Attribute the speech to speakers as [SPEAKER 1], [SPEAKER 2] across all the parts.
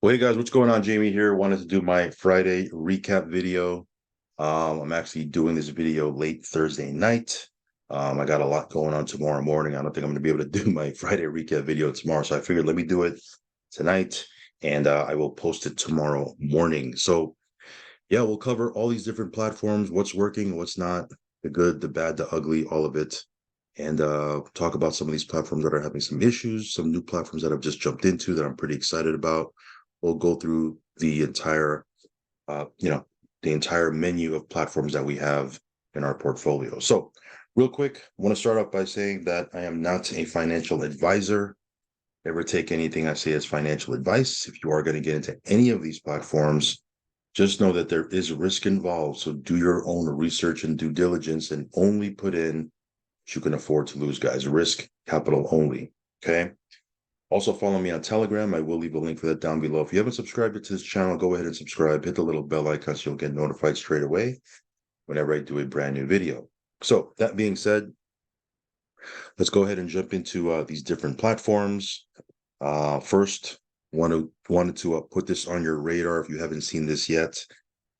[SPEAKER 1] Well, hey guys, what's going on? Jamie here. Wanted to do my Friday recap video. I'm actually doing this video late Thursday night. I got a lot going on tomorrow morning. I don't think I'm going to be able to do my Friday recap video tomorrow. So I figured let me do it tonight and I will post it tomorrow morning. So yeah, we'll cover all these different platforms, what's working, what's not, the good, the bad, the ugly, all of it. And talk about some of these platforms that are having some issues, some new platforms that I've just jumped into that I'm pretty excited about. We'll go through the entire, uh, you know, the entire menu of platforms that we have in our portfolio. So real quick, I want to start off by saying that I am not a financial advisor. Never take anything I say as financial advice. If you are going to get into any of these platforms, just know that there is risk involved. So do your own research and due diligence and only put in what you can afford to lose, guys. Risk capital only. Okay. Also, follow me on Telegram. I will leave a link for that down below. If you haven't subscribed to this channel, go ahead and subscribe. Hit the little bell icon so you'll get notified straight away whenever I do a brand new video. So that being said, let's go ahead and jump into these different platforms. First, wanted to put this on your radar if you haven't seen this yet.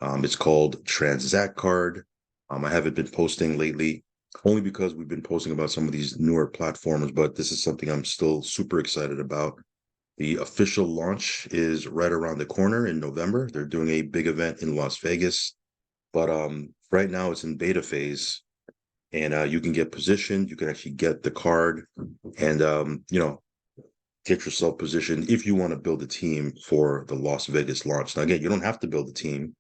[SPEAKER 1] It's called Transact Card. I haven't been posting lately, only because we've been posting about some of these newer platforms, but this is something I'm still super excited about. The official launch is right around the corner in November. They're doing a big event in Las Vegas, but right now it's in beta phase, and you can get positioned. You can actually get the card, and get yourself positioned if you want to build a team for the Las Vegas launch. Now, again, you don't have to build a team,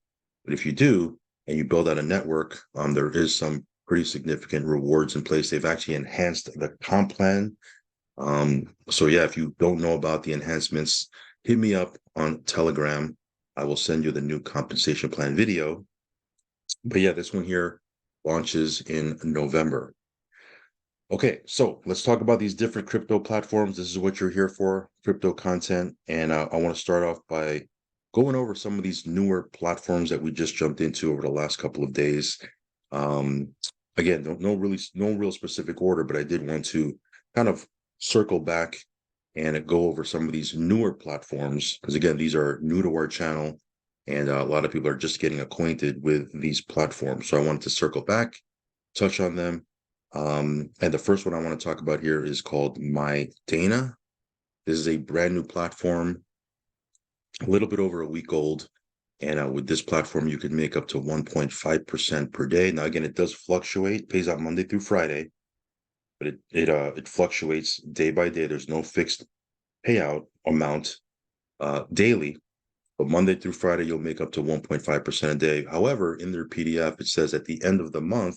[SPEAKER 1] but if you do and you build out a network, there is some pretty significant rewards in place. They've actually enhanced the comp plan. So yeah, if you don't know about the enhancements, hit me up on Telegram. I will send you the new compensation plan video. But yeah, this one here launches in November. Okay, so let's talk about these different crypto platforms. This is what you're here for, crypto content. And I want to start off by going over some of these newer platforms that we just jumped into over the last couple of days. Um, Again, no real specific order, but I did want to kind of circle back and go over some of these newer platforms, because again, these are new to our channel, and a lot of people are just getting acquainted with these platforms. So I wanted to circle back, touch on them. And the first one I want to talk about here is called My Dana. This is a brand new platform, a little bit over a week old. And with this platform, you can make up to 1.5% per day. Now, again, it does fluctuate, pays out Monday through Friday, but it fluctuates day by day. There's no fixed payout amount daily, but Monday through Friday, you'll make up to 1.5% a day. However, in their PDF, it says at the end of the month,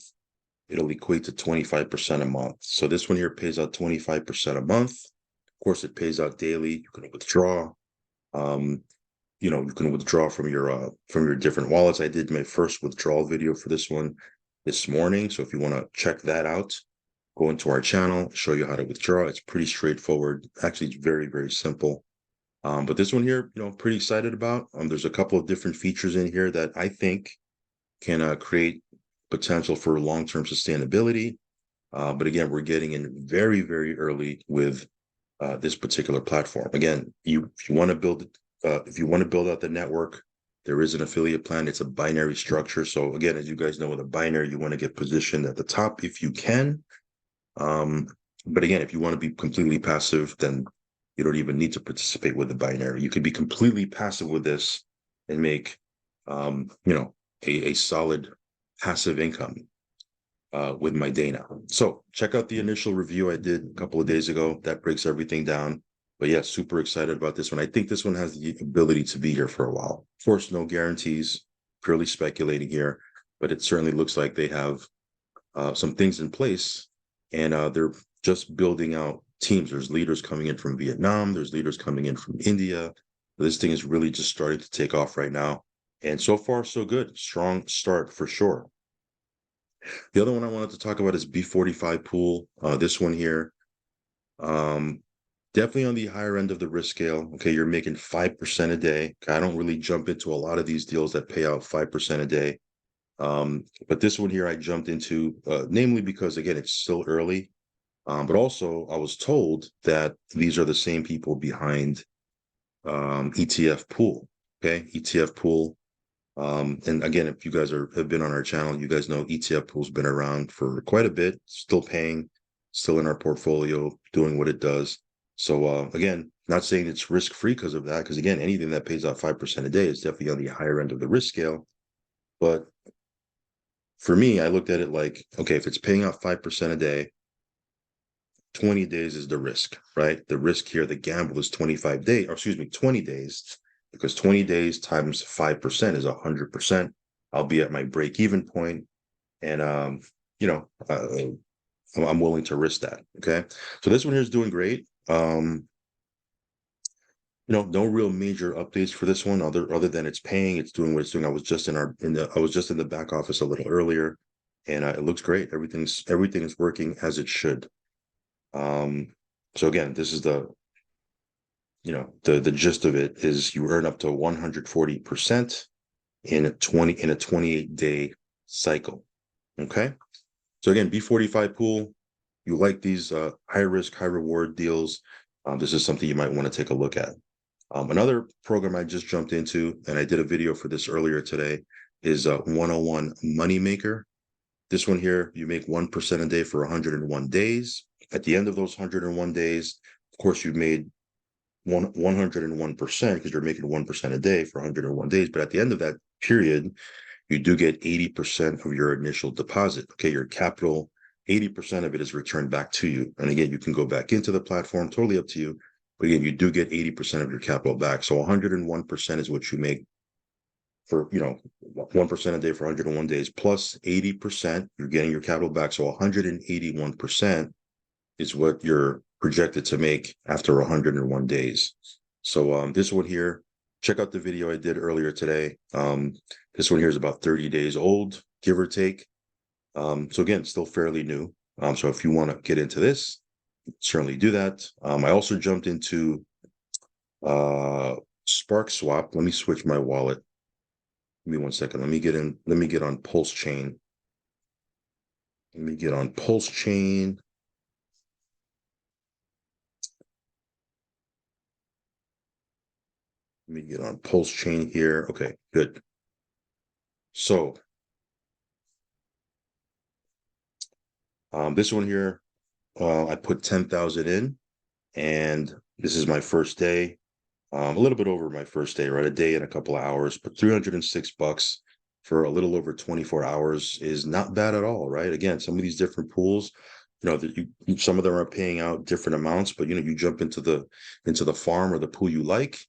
[SPEAKER 1] it'll equate to 25% a month. So this one here pays out 25% a month. Of course, it pays out daily. You can withdraw. You can withdraw from your different wallets. I did my first withdrawal video for this one this morning. So if you want to check that out, go into our channel, show you how to withdraw. It's pretty straightforward. Actually, it's very, very simple. But this one here, pretty excited about. There's a couple of different features in here that I think can create potential for long-term sustainability. But again, we're getting in very, very early with this particular platform. Again, if you want to build out the network, there is an affiliate plan. It's a binary structure. So again, as you guys know, with a binary, you want to get positioned at the top if you can. But again, if you want to be completely passive, then you don't even need to participate with the binary. You could be completely passive with this and make, a solid passive income with my Dana. So check out the initial review I did a couple of days ago. That breaks everything down. But yeah, super excited about this one. I think this one has the ability to be here for a while. Of course, no guarantees, purely speculating here, but it certainly looks like they have some things in place, and they're just building out teams. There's leaders coming in from Vietnam. There's leaders coming in from India. This thing is really just starting to take off right now. And so far, so good. Strong start for sure. The other one I wanted to talk about is B45 pool. This one here, definitely on the higher end of the risk scale. Okay, you're making 5% a day. I don't really jump into a lot of these deals that pay out 5% a day. But this one here I jumped into, namely because, again, it's still early. But also I was told that these are the same people behind ETF pool. Okay, ETF pool. And again, if you guys have been on our channel, you guys know ETF pool's been around for quite a bit, still paying, still in our portfolio, doing what it does. So again, not saying it's risk free because of that, because again, anything that pays out 5% a day is definitely on the higher end of the risk scale. But for me, I looked at it like, okay, if it's paying out 5% a day, 20 days is the risk, right? The risk here, the gamble is 25 days, or excuse me, 20 days, because 20 days times 5% is 100%. I'll be at my break even point, and you know, I'm willing to risk that. Okay, so this one here is doing great. No real major updates for this one, other than it's paying, it's doing what it's doing. I was just in the back office a little earlier, and it looks great. Everything's working as it should. So again, this is the gist of it is you earn up to 140% in a 28-day cycle. Okay. So again, B45 pool, you like these high risk, high reward deals. This is something you might want to take a look at. Another program I just jumped into, and I did a video for this earlier today, is 101 Moneymaker. This one here, you make 1% a day for 101 days. At the end of those 101 days, of course, you've made 101% because you're making 1% a day for 101 days. But at the end of that period, you do get 80% of your initial deposit. Okay, your capital, 80% of it is returned back to you. And again, you can go back into the platform, totally up to you. But again, you do get 80% of your capital back. So 101% is what you make for 1% a day for 101 days plus 80%. You're getting your capital back. So 181% is what you're projected to make after 101 days. So this one here, check out the video I did earlier today. This one here is about 30 days old, give or take. So again, still fairly new. So if you want to get into this, certainly do that. I also jumped into Spark Swap. Let me switch my wallet. Give me 1 second. Let me get on Pulse Chain. Let me get on Pulse Chain. Let me get on Pulse Chain here. Okay, good. So this one here, I put 10,000 in, and this is my first day. A little bit over my first day, right? A day and a couple of hours, but $306 for a little over 24 hours is not bad at all, right? Again, some of these different pools, some of them are paying out different amounts, but you jump into the farm or the pool you like.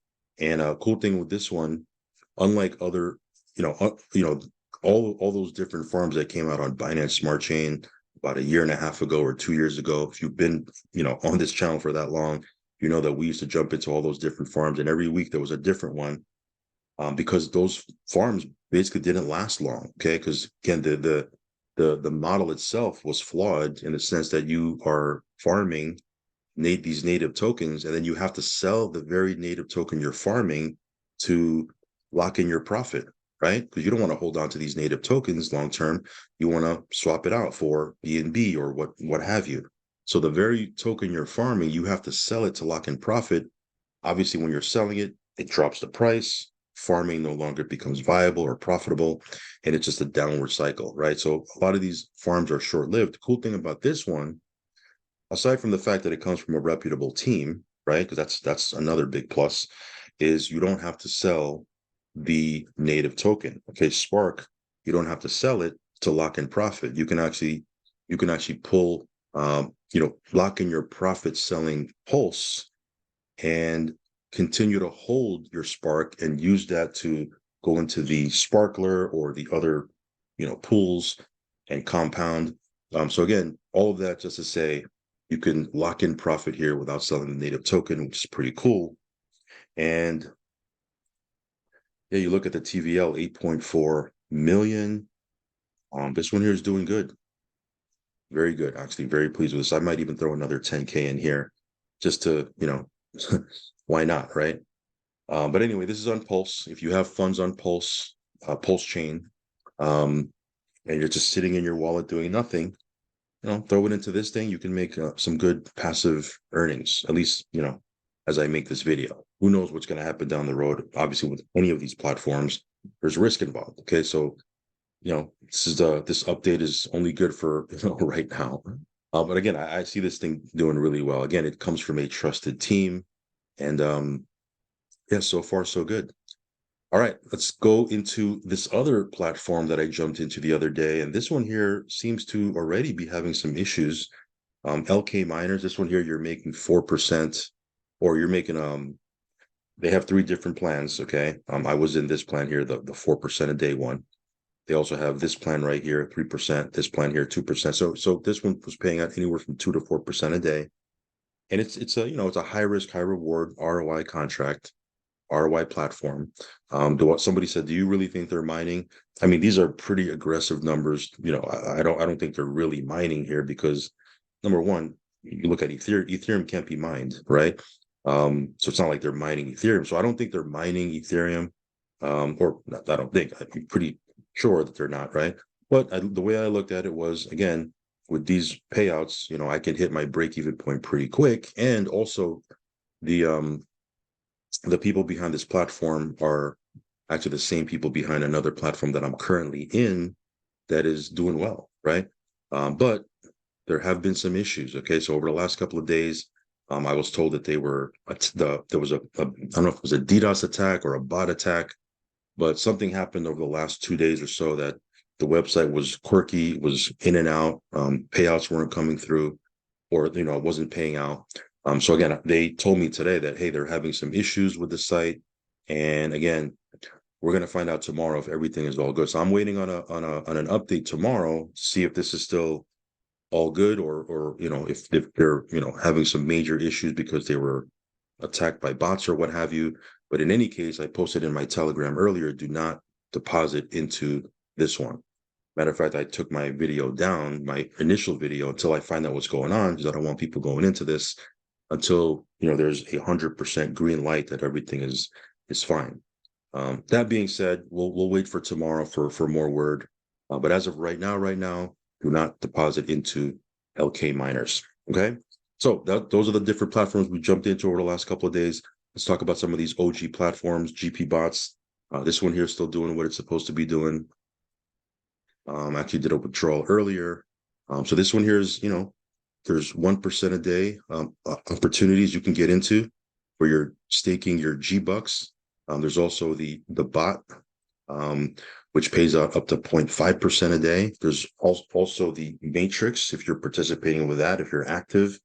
[SPEAKER 1] And a cool thing with this one, unlike other, all those different farms that came out on Binance Smart Chain about a year and a half ago or 2 years ago, if you've been, on this channel for that long, you know that we used to jump into all those different farms, and every week there was a different one, because those farms basically didn't last long. Okay, because again, the model itself was flawed in the sense that you are farming these native tokens, and then you have to sell the very native token you're farming to lock in your profit, right? Because you don't want to hold on to these native tokens long term. You want to swap it out for BNB or what have you. So the very token you're farming, you have to sell it to lock in profit. Obviously, when you're selling it, it drops the price. Farming no longer becomes viable or profitable, and it's just a downward cycle, right? So a lot of these farms are short-lived. The cool thing about this one, aside from the fact that it comes from a reputable team, right? Because that's another big plus, is you don't have to sell the native token. Okay, Spark, you don't have to sell it to lock in profit. You can actually pull, lock in your profit selling Pulse and continue to hold your Spark and use that to go into the Sparkler or the other, pools and compound. So again, all of that just to say you can lock in profit here without selling the native token, which is pretty cool. And yeah, you look at the TVL, 8.4 million. This one here is doing good. Very good. Actually, very pleased with this. I might even throw another 10K in here just to, why not, right? But anyway, this is on Pulse. If you have funds on Pulse, Pulse Chain, and you're just sitting in your wallet doing nothing, throw it into this thing. You can make some good passive earnings, at least, as I make this video. Who knows what's going to happen down the road? Obviously, with any of these platforms, there's risk involved. Okay, so this update is only good for right now. But again, I see this thing doing really well. Again, it comes from a trusted team, and yeah, so far so good. All right, let's go into this other platform that I jumped into the other day, and this one here seems to already be having some issues. LK miners, this one here, you're making 4%, or you're making they have three different plans. Okay, I was in this plan here, the 4% a day one. They also have this plan right here, 3%. This plan here, 2%. So this one was paying out anywhere from 2 to 4% a day, and it's a it's a high risk, high reward ROI contract. ROI platform. Somebody said, do you really think they're mining? I mean, these are pretty aggressive numbers. I don't think they're really mining here because number one, you look at Ethereum can't be mined, right? So it's not like they're mining Ethereum. So I don't think they're mining Ethereum. Or not, I don't think. I'm pretty sure that they're not, right? But the way I looked at it was, again, with these payouts, I can hit my break-even point pretty quick. And also the people behind this platform are actually the same people behind another platform that I'm currently in that is doing well, right? But there have been some issues. Okay, so over the last couple of days, I was told that there was a I don't know if it was a DDoS attack or a bot attack, but something happened over the last 2 days or so that the website was quirky, was in and out, payouts weren't coming through, or it wasn't paying out. So again, they told me today that hey, they're having some issues with the site, and again, we're going to find out tomorrow if everything is all good. So I'm waiting on an update tomorrow to see if this is still all good, or if they're having some major issues because they were attacked by bots or what have you. But in any case, I posted in my Telegram earlier, do not deposit into this one. Matter of fact, I took my video down, my initial video, until I find out what's going on, because I don't want people going into this until there's 100% green light that everything is fine. That being said, we'll wait for tomorrow for more word. But as of right now, do not deposit into LK miners. Okay, so those are the different platforms we jumped into over the last couple of days. Let's talk about some of these OG platforms, GP bots. This one here is still doing what it's supposed to be doing. Actually did a withdrawal earlier. So this one here is, there's 1% a day opportunities you can get into where you're staking your G bucks. There's also the bot, which pays out up to 0.5% a day. There's also the matrix if you're participating with that, if you're active.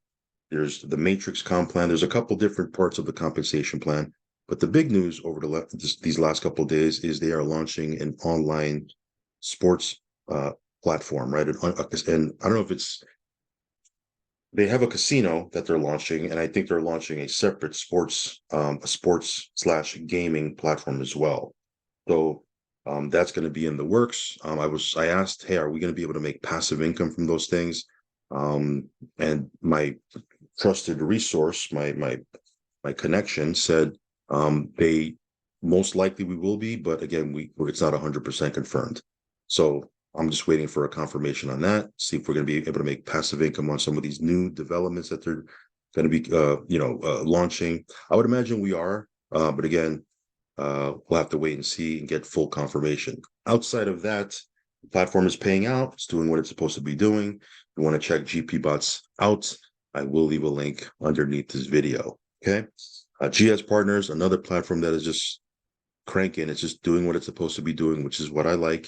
[SPEAKER 1] There's the matrix comp plan. There's a couple different parts of the compensation plan. But the big news over these last couple of days is they are launching an online sports platform, right? And I don't know if they have a casino that they're launching, and I think they're launching a separate sports / gaming platform as well. So that's going to be in the works. I asked, hey, are we going to be able to make passive income from those things? And my trusted resource, my connection said they most likely we will be, but again, it's not 100% confirmed. So I'm just waiting for a confirmation on that. See if we're going to be able to make passive income on some of these new developments that they're going to be, launching. I would imagine we are, but again, we'll have to wait and see and get full confirmation. Outside of that, the platform is paying out. It's doing what it's supposed to be doing. If you want to check GP bots out, I will leave a link underneath this video. Okay. GS Partners, another platform that is just cranking. It's just doing what it's supposed to be doing, which is what I like.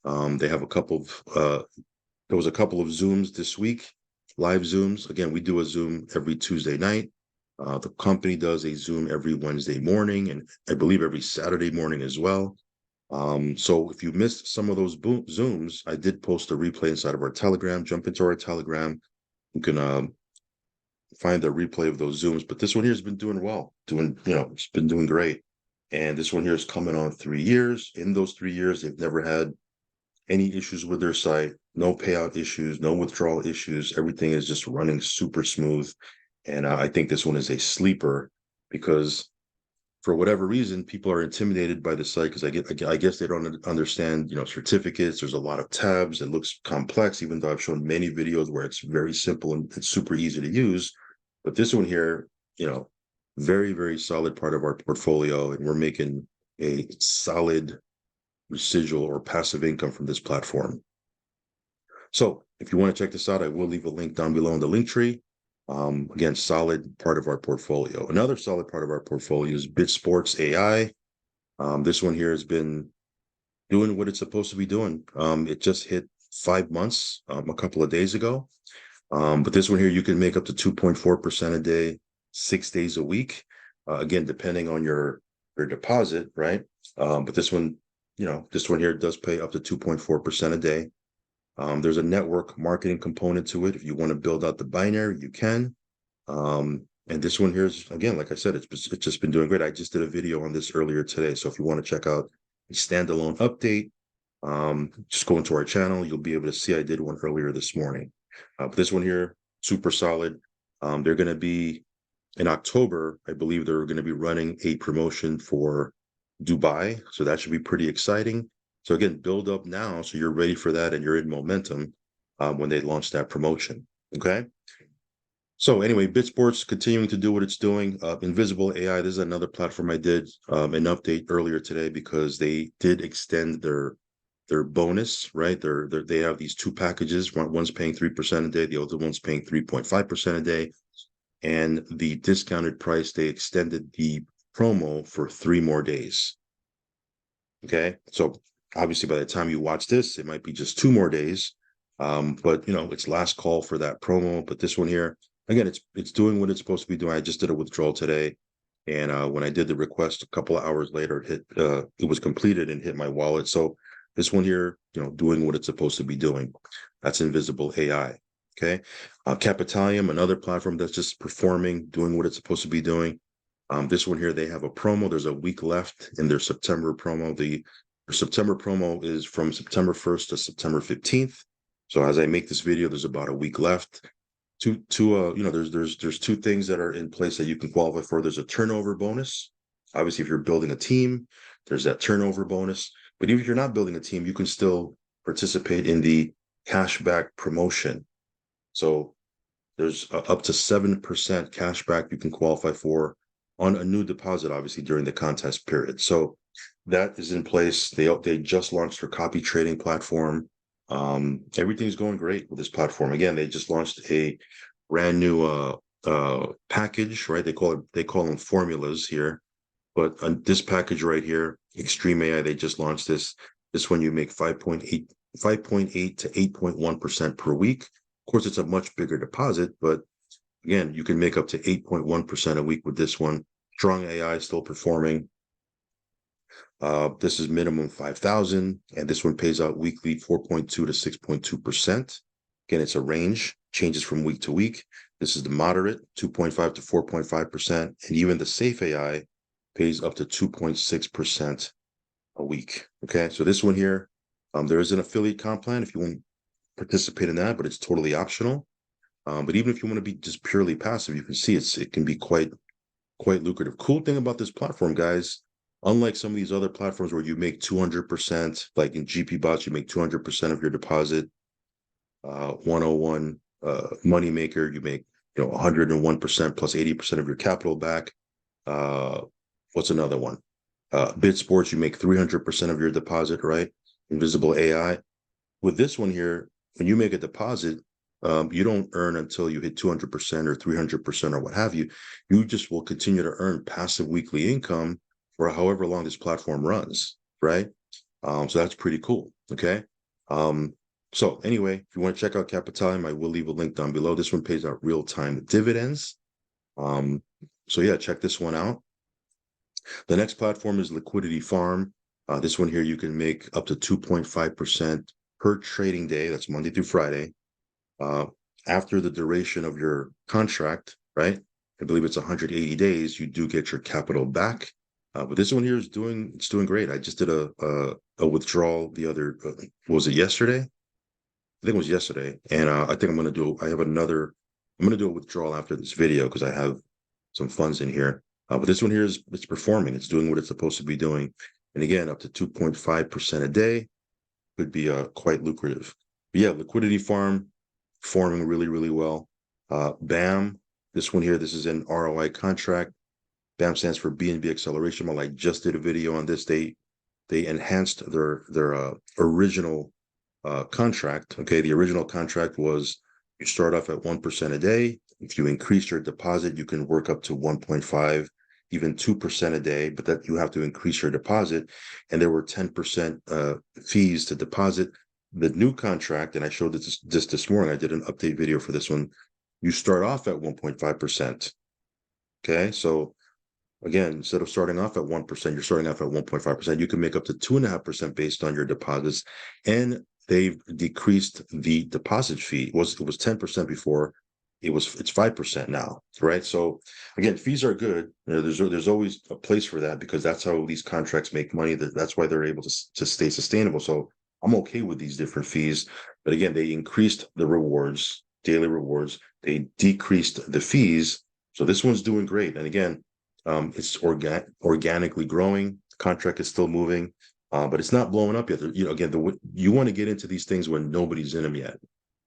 [SPEAKER 1] They have there was a couple of Zooms this week, live Zooms. Again, we do a Zoom every Tuesday night. The company does a Zoom every Wednesday morning, and I believe every Saturday morning as well. So if you missed some of those Zooms, I did post a replay inside of our Telegram. Jump into our Telegram. You can find the replay of those Zooms. But this one here has been doing well. It's been doing great. And this one here is coming on 3 years. In those 3 years, they've never had any issues with their site, no payout issues, no withdrawal issues. Everything is just running super smooth. And I think this one is a sleeper because for whatever reason, people are intimidated by the site because I guess they don't understand, certificates. There's a lot of tabs. It looks complex, even though I've shown many videos where it's very simple and it's super easy to use. But this one here, very, very solid part of our portfolio, and we're making a solid residual or passive income from this platform. So if you want to check this out, I will leave a link down below in the link tree. Again, solid part of our portfolio. Another solid part of our portfolio is BitSports AI. This one here has been doing what it's supposed to be doing. It just hit 5 months a couple of days ago. But this one here, you can make up to 2.4% a day, 6 days a week. Again, depending on your deposit, right? But this one, this one here does pay up to 2.4% a day. There's a network marketing component to it. If you want to build out the binary, you can. And this one here is, again, like I said, it's just been doing great. I just did a video on this earlier today. So if you want to check out a standalone update, just go into our channel. You'll be able to see I did one earlier this morning. But this one here, super solid. They're going to be in October. I believe they're going to be running a promotion for Dubai. So that should be pretty exciting. So again, build up now so you're ready for that and you're in momentum when they launch that promotion. Okay. So anyway, BitSports continuing to do what it's doing. Invisible AI, this is another platform I did an update earlier today because they did extend their bonus, right? They have these two packages. One's paying 3% a day, the other one's paying 3.5% a day. And the discounted price, they extended the promo for 3 more days. Okay, so obviously by the time you watch this, it might be just 2 more days. But it's last call for that promo. But this one here, again, it's doing what it's supposed to be doing. I just did a withdrawal today. And when I did the request a couple of hours later, it was completed and hit my wallet. So this one here, doing what it's supposed to be doing. That's Invisible AI. Okay. Capitalium, another platform that's just performing, doing what it's supposed to be doing. This one here, they have a promo. There's a week left in their September promo. Their September promo is from September 1st to September 15th. So as I make this video, there's about a week left. There's 2 things that are in place that you can qualify for. There's a turnover bonus. Obviously, if you're building a team, there's that turnover bonus. But even if you're not building a team, you can still participate in the cashback promotion. So there's up to 7% cashback you can qualify for on a new deposit, obviously, during the contest period. So that is in place. They just launched their copy trading platform. Everything's going great with this platform. Again, they just launched a brand new package, right? They call them formulas here. But this package right here, Extreme AI, they just launched this. This one you make 5.8 to 8.1% per week. Of course, it's a much bigger deposit, but again, you can make up to 8.1% a week with this one. Strong AI still performing. This is minimum 5,000, and this one pays out weekly 4.2 to 6.2%. Again, it's a range, changes from week to week. This is the moderate, 2.5 to 4.5%, and even the safe AI pays up to 2.6% a week. Okay, so this one here, there is an affiliate comp plan if you want to participate in that, but it's totally optional. But even if you want to be just purely passive, you can see it can be quite lucrative. Cool thing about this platform, guys, unlike some of these other platforms where you make 200%, like in GP bots, you make 200% of your deposit. 101 Moneymaker, you make 101% plus 80% of your capital back. What's another one? BitSports, you make 300% of your deposit, right? Invisible AI. With this one here, when you make a deposit, you don't earn until you hit 200% or 300% or what have you. You just will continue to earn passive weekly income for however long this platform runs, right? So that's pretty cool. Okay. So anyway, if you want to check out Capitalium, I will leave a link down below. This one pays out real-time dividends. So yeah, check this one out. The next platform is Liquidity Farm. This one here, you can make up to 2.5% per trading day. That's Monday through Friday. After the duration of your contract, right? I believe it's 180 days, you do get your capital back. But this one here is doing great. I just did a withdrawal the other, was it yesterday? I think it was yesterday. And I think I'm going to do a withdrawal after this video because I have some funds in here. But this one here it's performing. It's doing what it's supposed to be doing. And again, up to 2.5% a day could be quite lucrative. But yeah, Liquidity Farm, performing really, really well. BAM, this one here, this is an ROI contract. BAM stands for BNB Acceleration Model. I just did a video on this. They enhanced their original contract. Okay, the original contract was you start off at 1% a day. If you increase your deposit, you can work up to 1.5, even 2% a day, but that you have to increase your deposit. And there were 10% fees to deposit. The new contract, and I showed this morning, I did an update video for this one. You start off at 1.5%. Okay, so again, instead of starting off at 1%, you're starting off at 1.5%. You can make up to 2.5% based on your deposits. And they've decreased the deposit fee. It was 10% before. It's 5% now, right? So again, fees are good. There's always a place for that because that's how these contracts make money. That's why they're able to stay sustainable. So I'm okay with these different fees. But again, they increased the rewards, daily rewards. They decreased the fees. So this one's doing great. And again, it's organically growing. The contract is still moving, but it's not blowing up yet. Again, you want to get into these things when nobody's in them yet,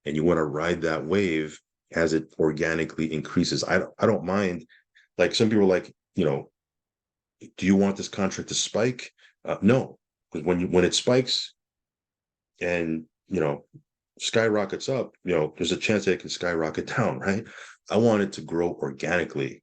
[SPEAKER 1] and you want to ride that wave as it organically increases. I don't mind. Like some people are like, do you want this contract to spike? No, because when it spikes and skyrockets up, there's a chance that it can skyrocket down, right? I want it to grow organically,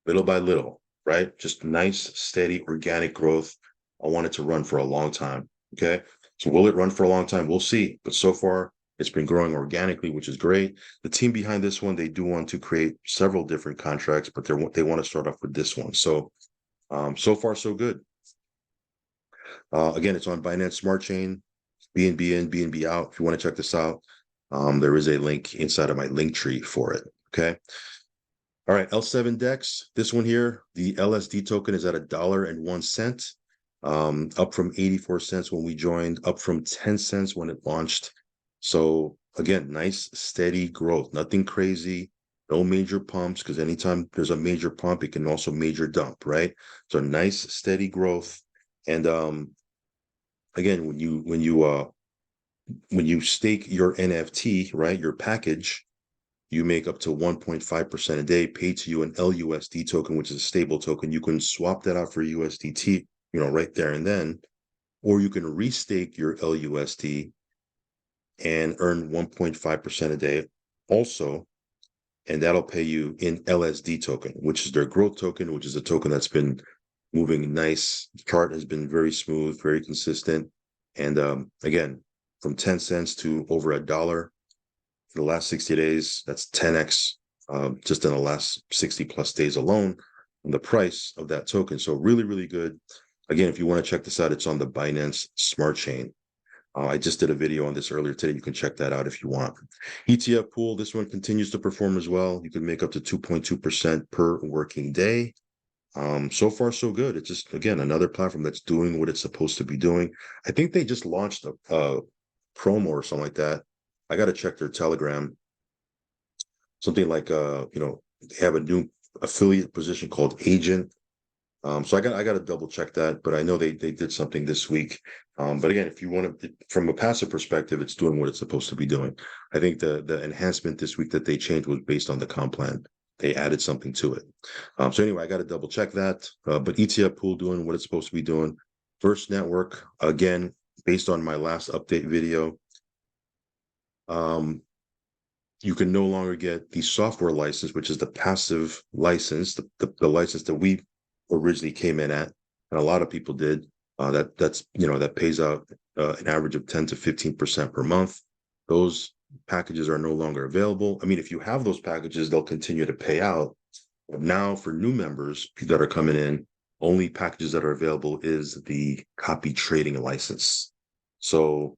[SPEAKER 1] little by little, right? Just nice, steady, organic growth. I want it to run for a long time. Okay. So will it run for a long time? We'll see. But so far, it's been growing organically, which is great. The team behind this one, they do want to create several different contracts, but they want to start off with this one. So, so far, so good. Again, it's on Binance Smart Chain, BNB in, BNB out. If you want to check this out, there is a link inside of my link tree for it. Okay. All right, L7 Dex. This one here, the LSD token is at $1.01, up from 84 cents when we joined, up from 10 cents when it launched. So again, nice steady growth, nothing crazy, no major pumps, because anytime there's a major pump, it can also major dump, right? So nice steady growth. And again, when you stake your NFT, right, your package, you make up to 1.5% a day paid to you an LUSD token, which is a stable token. You can swap that out for USDT, right there and then, or you can restake your LUSD and earn 1.5% a day also. And that'll pay you in LSD token, which is their growth token, which is a token that's been moving nice. The chart has been very smooth, very consistent. And again, from 10 cents to over $1 in the last 60 days, that's 10x just in the last 60 plus days alone on the price of that token. So really, really good. Again, if you want to check this out, it's on the Binance Smart Chain. I just did a video on this earlier today. You can check that out if you want. ETF pool, this one continues to perform as well. You can make up to 2.2% per working day. So far, so good. It's just, again, another platform that's doing what it's supposed to be doing. I think they just launched a promo or something like that. I got to check their Telegram. Something like, they have a new affiliate position called agent. So I got to double check that, but I know they did something this week. But again, if you want to, from a passive perspective, it's doing what it's supposed to be doing. I think the enhancement this week that they changed was based on the comp plan. They added something to it. So anyway, I got to double check that. But ETF pool doing what it's supposed to be doing. First Network, again, based on my last update video, you can no longer get the software license, which is the passive license, the license that we originally came in at, and a lot of people did. That pays out an average of 10 to 15% per month. Those packages are no longer available. I mean, if you have those packages, they'll continue to pay out. But now for new members that are coming in, only packages that are available is the copy trading license. So,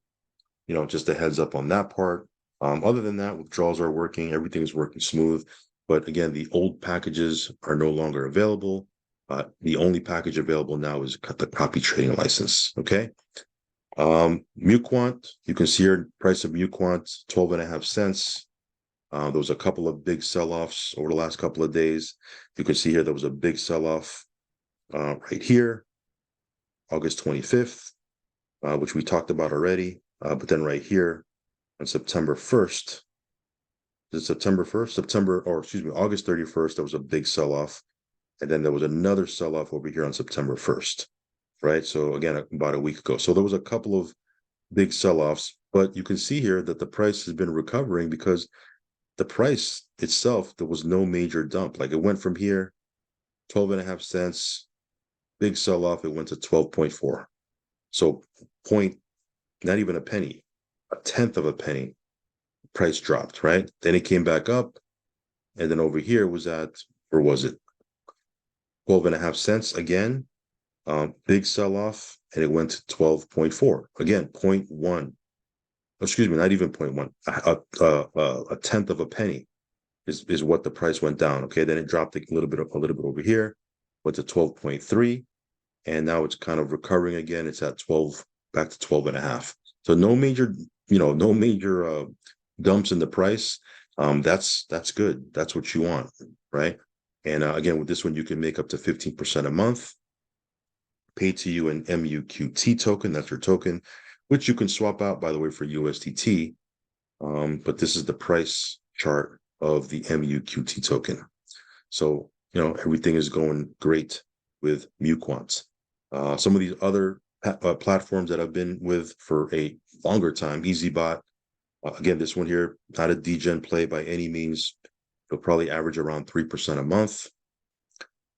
[SPEAKER 1] just a heads up on that part. Other than that, withdrawals are working. Everything is working smooth. But again, the old packages are no longer available. The only package available now is the copy trading license. Okay. MuQuant, you can see here price of MuQuant, 12.5 cents. There was a couple of big sell-offs over the last couple of days. You can see here there was a big sell-off right here, August 25th, which we talked about already. But then right here on September 1st, is it September 1st? August 31st, there was a big sell-off. and then there was another sell-off over here on September 1st, right? So again, about a week ago. So there was a couple of big sell-offs, but you can see here that the price has been recovering because the price itself, there was no major dump. Like it went from here, 12.5 cents, big sell-off, it went to 12.4. So point, not even a penny, a tenth of a penny, price dropped, right? Then it came back up, and then over here was at, or was it 12.5 cents again? Big sell-off, and it went to 12.4. Again, 0.1. Excuse me, not even 0.1. A tenth of a penny is what the price went down. Okay, then it dropped a little bit over here, went to 12.3, and now it's kind of recovering again. It's at 12, back to 12.5. So no major, no major dumps in the price. That's good. That's what you want, right? And again, with this one, you can make up to 15% a month. Pay to you an MUQT token. That's your token, which you can swap out, by the way, for USDT. But this is the price chart of the MUQT token. So, everything is going great with MuQuant. Some of these other platforms that I've been with for a longer time, EasyBot. Again, this one here, not a degen play by any means. It'll probably average around 3% a month.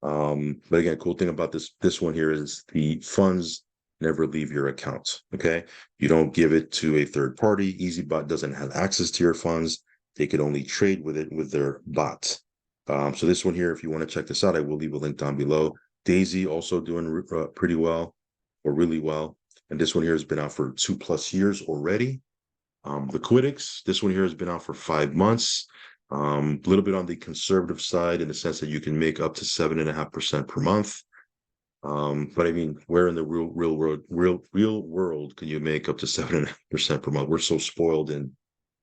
[SPEAKER 1] But again, cool thing about this one here is the funds never leave your account. Okay, you don't give it to a third party. EasyBot doesn't have access to your funds. They can only trade with it with their bot. So this one here, if you want to check this out, I will leave a link down below. Daisy also doing pretty well, or really well. And this one here has been out for 2+ years already. Liquidix, this one here has been out for 5 months. A little bit on the conservative side in the sense that you can make up to 7.5% per month. But I mean, where in the real world can you make up to 7.5% per month? We're so spoiled in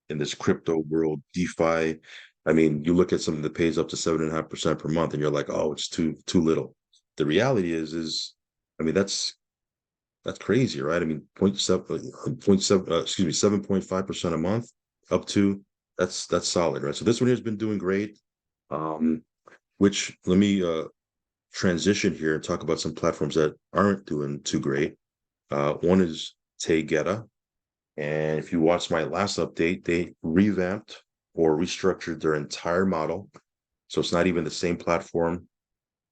[SPEAKER 1] this crypto world, DeFi. I mean, you look at something that pays up to 7.5% per month, and you're like, oh, it's too little. The reality is, I mean, that's crazy, right? I mean, 7.5% a month up to, that's solid, right? So this one here has been doing great. Which let me transition here and talk about some platforms that aren't doing too great. One is Taygeta. And if you watched my last update, they revamped or restructured their entire model. So it's not even the same platform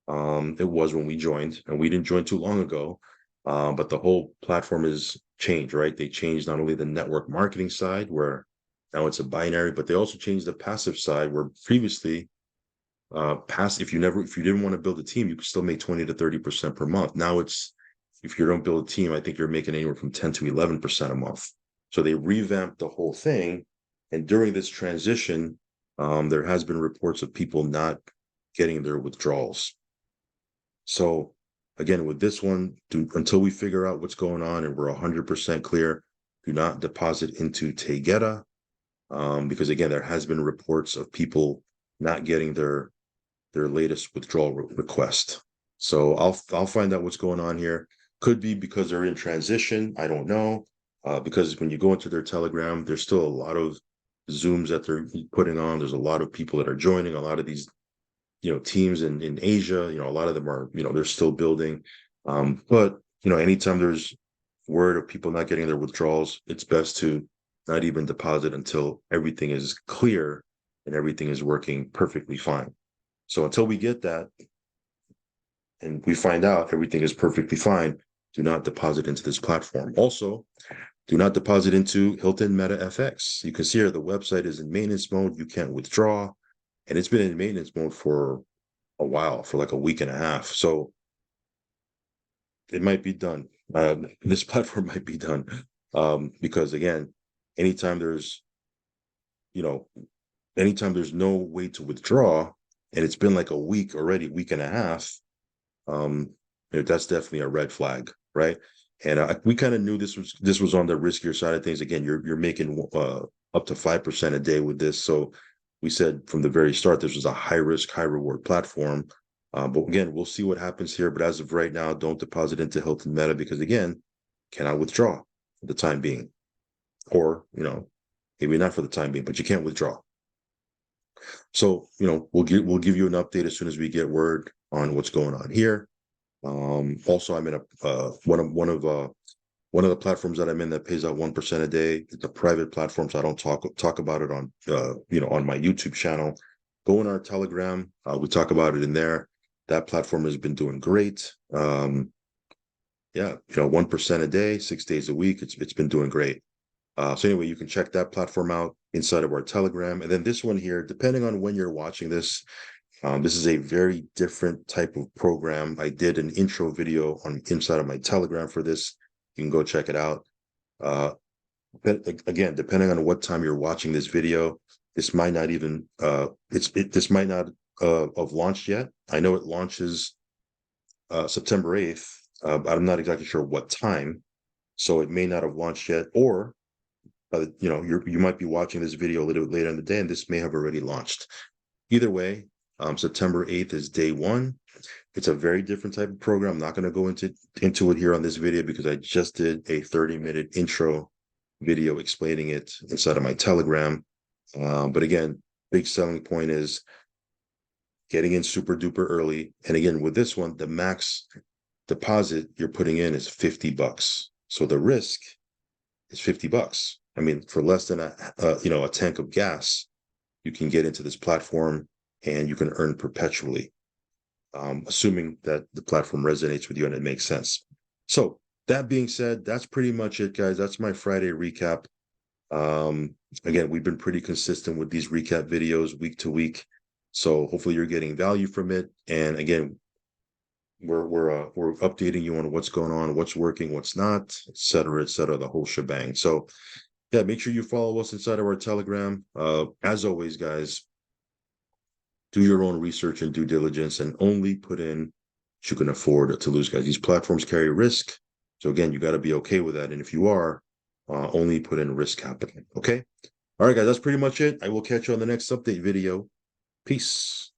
[SPEAKER 1] it was when we joined, and we didn't join too long ago. But the whole platform is changed, right? They changed not only the network marketing side, where now it's a binary, but they also changed the passive side, where previously, if you didn't want to build a team, you could still make 20 to 30% per month. Now it's, if you don't build a team, I think you're making anywhere from 10 to 11% a month. So they revamped the whole thing, and during this transition, there has been reports of people not getting their withdrawals. So again, with this one, until we figure out what's going on and we're 100% clear, do not deposit into Taygeta, because again, there has been reports of people not getting their latest withdrawal request. So I'll find out what's going on here. Could be because they're in transition. I don't know. Because when you go into their Telegram, there's still a lot of Zooms that they're putting on. There's a lot of people that are joining. A lot of these, teams in Asia. A lot of them are, they're still building. But anytime there's word of people not getting their withdrawals, it's best to not even deposit until everything is clear and everything is working perfectly fine. So until we get that and we find out everything is perfectly fine, do not deposit into this platform. Also, do not deposit into Hilton Meta FX. You can see here the website is in maintenance mode. You can't withdraw. And it's been in maintenance mode for a while, for like a week and a half. So it might be done. This platform might be done. Because again, anytime there's no way to withdraw, and it's been like a week already, week and a half, that's definitely a red flag, right? And we kind of knew this was on the riskier side of things. Again, you're making up to 5% a day with this, so we said from the very start this was a high risk, high reward platform. But again, we'll see what happens here. But as of right now, don't deposit into Hilton Meta because again, cannot withdraw for the time being, or maybe not for the time being, but you can't withdraw. So, we'll give you an update as soon as we get word on what's going on here. Also, I'm in a one of the platforms that I'm in that pays out 1% a day. It's a private platform, so I don't talk about it on on my YouTube channel. Go in our Telegram. We talk about it in there. That platform has been doing great. Yeah, 1% a day, 6 days a week. It's been doing great. So anyway, you can check that platform out inside of our Telegram. And then this one here, depending on when you're watching this, this is a very different type of program. I did an intro video on inside of my Telegram for this. You can go check it out. But again, depending on what time you're watching this video, this might not even this might not have launched yet. I know it launches September 8th. I'm not exactly sure what time, so it may not have launched yet, or you might be watching this video a little bit later in the day, and this may have already launched. Either way, September 8th is day one. It's a very different type of program. I'm not going to go into it here on this video because I just did a 30-minute intro video explaining it inside of my Telegram. But again, big selling point is getting in super duper early. And again, with this one, the max deposit you're putting in is $50. So the risk is $50. I mean, for less than a tank of gas, you can get into this platform and you can earn perpetually, assuming that the platform resonates with you and it makes sense. So that being said, that's pretty much it, guys. That's my Friday recap. Again, we've been pretty consistent with these recap videos week to week. So hopefully you're getting value from it. And again, we're updating you on what's going on, what's working, what's not, et cetera, the whole shebang. So yeah, make sure you follow us inside of our Telegram. As always, guys, do your own research and due diligence and only put in what you can afford to lose, guys. These platforms carry risk. So again, you got to be okay with that. And if you are, only put in risk capital. Okay. All right, guys, that's pretty much it. I will catch you on the next update video. Peace.